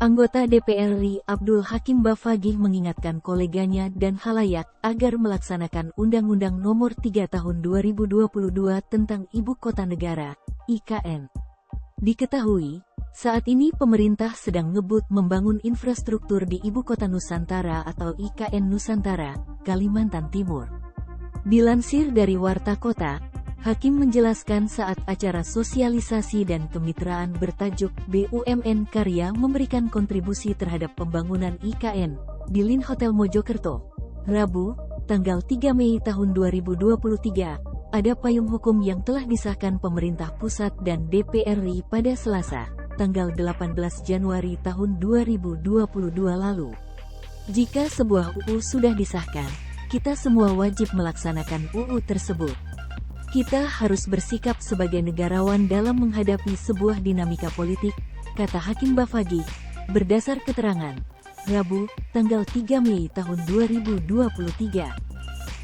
Anggota DPR RI Abdul Hakim Bafaqih mengingatkan koleganya dan khalayak agar melaksanakan Undang-Undang Nomor 3 Tahun 2022 tentang Ibu Kota Negara, IKN. Diketahui, saat ini pemerintah sedang ngebut membangun infrastruktur di Ibu Kota Nusantara atau IKN Nusantara, Kalimantan Timur. Dilansir dari Warta Kota, Hakim menjelaskan saat acara sosialisasi dan kemitraan bertajuk BUMN Karya memberikan kontribusi terhadap pembangunan IKN di Lin Hotel Mojokerto, Rabu, tanggal 3 Mei tahun 2023, ada payung hukum yang telah disahkan pemerintah pusat dan DPR RI pada Selasa, tanggal 18 Januari tahun 2022 lalu. Jika sebuah UU sudah disahkan, kita semua wajib melaksanakan UU tersebut. Kita harus bersikap sebagai negarawan dalam menghadapi sebuah dinamika politik, kata Hakim Bafaqih, berdasar keterangan, Rabu, tanggal 3 Mei tahun 2023.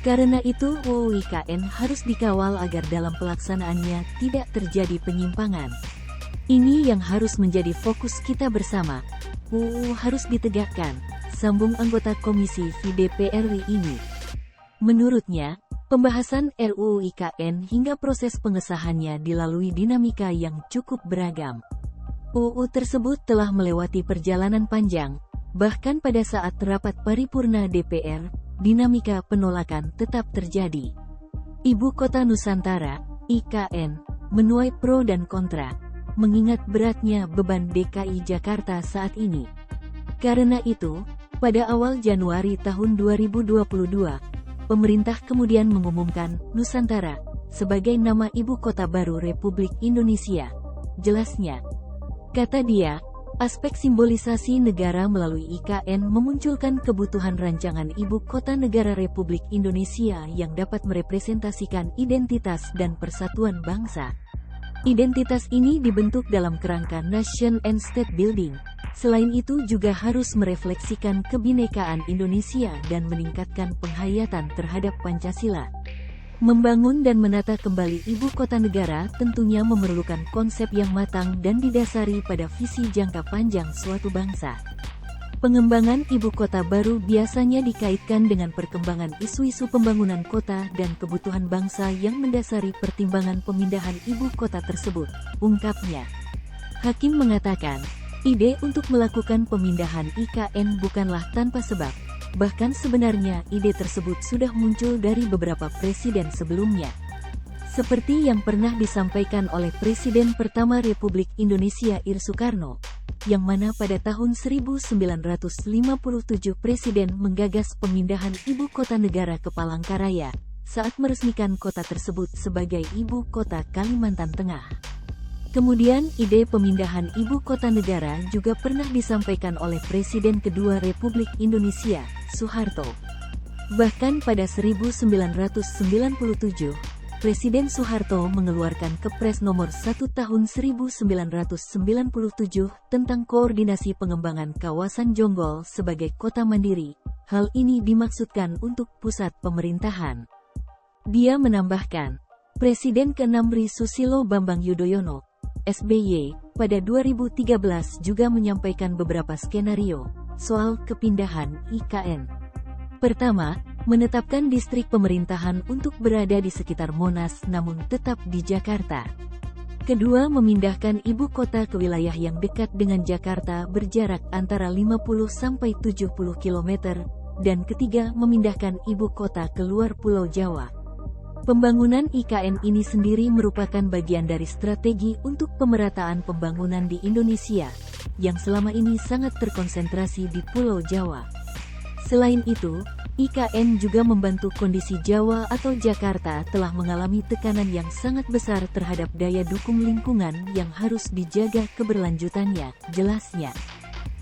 Karena itu UU IKN harus dikawal agar dalam pelaksanaannya tidak terjadi penyimpangan. Ini yang harus menjadi fokus kita bersama. UU harus ditegakkan, sambung anggota Komisi DPR RI ini. Menurutnya, pembahasan RUU IKN hingga proses pengesahannya dilalui dinamika yang cukup beragam. UU tersebut telah melewati perjalanan panjang, bahkan pada saat rapat paripurna DPR, dinamika penolakan tetap terjadi. Ibu Kota Nusantara, IKN, menuai pro dan kontra, mengingat beratnya beban DKI Jakarta saat ini. Karena itu, pada awal Januari tahun 2022, pemerintah kemudian mengumumkan Nusantara sebagai nama ibu kota baru Republik Indonesia. Jelasnya, kata dia, aspek simbolisasi negara melalui IKN memunculkan kebutuhan rancangan ibu kota negara Republik Indonesia yang dapat merepresentasikan identitas dan persatuan bangsa. Identitas ini dibentuk dalam kerangka Nation and State Building. Selain itu juga harus merefleksikan kebinekaan Indonesia dan meningkatkan penghayatan terhadap Pancasila. Membangun dan menata kembali ibu kota negara tentunya memerlukan konsep yang matang dan didasari pada visi jangka panjang suatu bangsa. Pengembangan ibu kota baru biasanya dikaitkan dengan perkembangan isu-isu pembangunan kota dan kebutuhan bangsa yang mendasari pertimbangan pemindahan ibu kota tersebut, ungkapnya. Hakim mengatakan, ide untuk melakukan pemindahan IKN bukanlah tanpa sebab, bahkan sebenarnya ide tersebut sudah muncul dari beberapa presiden sebelumnya. Seperti yang pernah disampaikan oleh Presiden pertama Republik Indonesia Soekarno, yang mana pada tahun 1957 Presiden menggagas pemindahan ibu kota negara ke Palangkaraya, saat meresmikan kota tersebut sebagai ibu kota Kalimantan Tengah. Kemudian ide pemindahan ibu kota negara juga pernah disampaikan oleh Presiden kedua Republik Indonesia, Soeharto. Bahkan pada 1997, Presiden Soeharto mengeluarkan Kepres Nomor 1 Tahun 1997 tentang koordinasi pengembangan kawasan Jonggol sebagai kota mandiri. Hal ini dimaksudkan untuk pusat pemerintahan. Dia menambahkan, Presiden ke-6 RI Susilo Bambang Yudhoyono, SBY, pada 2013 juga menyampaikan beberapa skenario soal kepindahan IKN. Pertama, menetapkan distrik pemerintahan untuk berada di sekitar Monas namun tetap di Jakarta. Kedua, memindahkan ibu kota ke wilayah yang dekat dengan Jakarta berjarak antara 50-70 km, dan ketiga, memindahkan ibu kota ke luar Pulau Jawa. Pembangunan IKN ini sendiri merupakan bagian dari strategi untuk pemerataan pembangunan di Indonesia, yang selama ini sangat terkonsentrasi di Pulau Jawa. Selain itu, IKN juga membantu kondisi Jawa atau Jakarta telah mengalami tekanan yang sangat besar terhadap daya dukung lingkungan yang harus dijaga keberlanjutannya, jelasnya.